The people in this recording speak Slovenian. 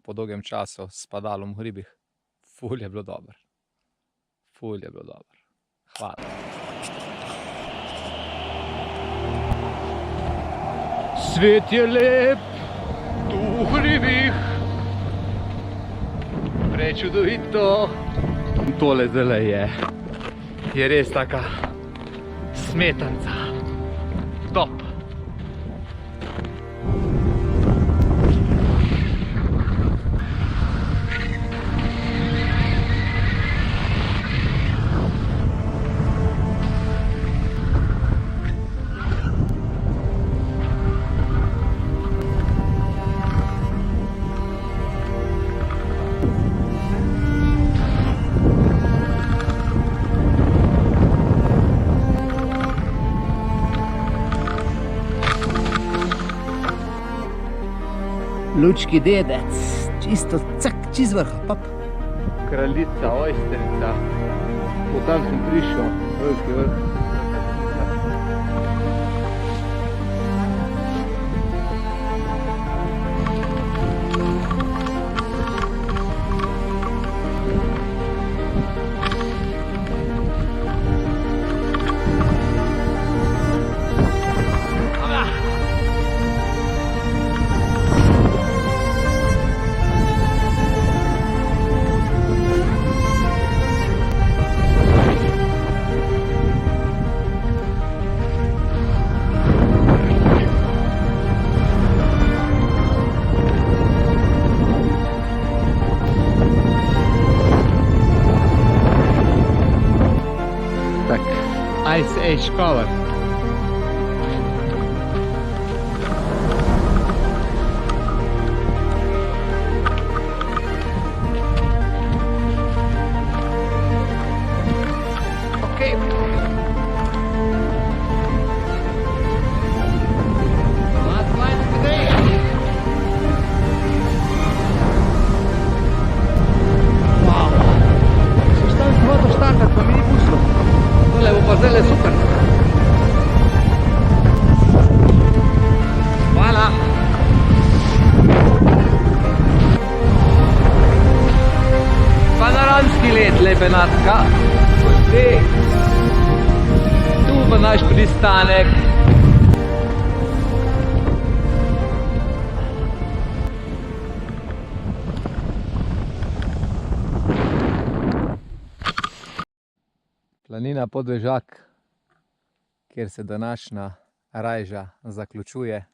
po dolgem času s padalom v hribih. Ful je bilo dobro. Ful je bilo dobro. Hvala. Svet je lep, tu v hribih, prečudovito. Tole zdajle je res taka smetanca. Top. Lučki dedec, čisto cak, čez vrha, pap. Kraljica, ojsterica. Od tam sem prišel, veliki vrh. Ice Age color. Okay. Last line of the day. Wow. Se stavim hvato štartat pa mi ni pustilo. Tole bo pa zdajle super. Hvala. Panoramski let, lepenatka. Tu pa naš pristanek. Planina Podvežak, kjer se današnja rajža zaključuje.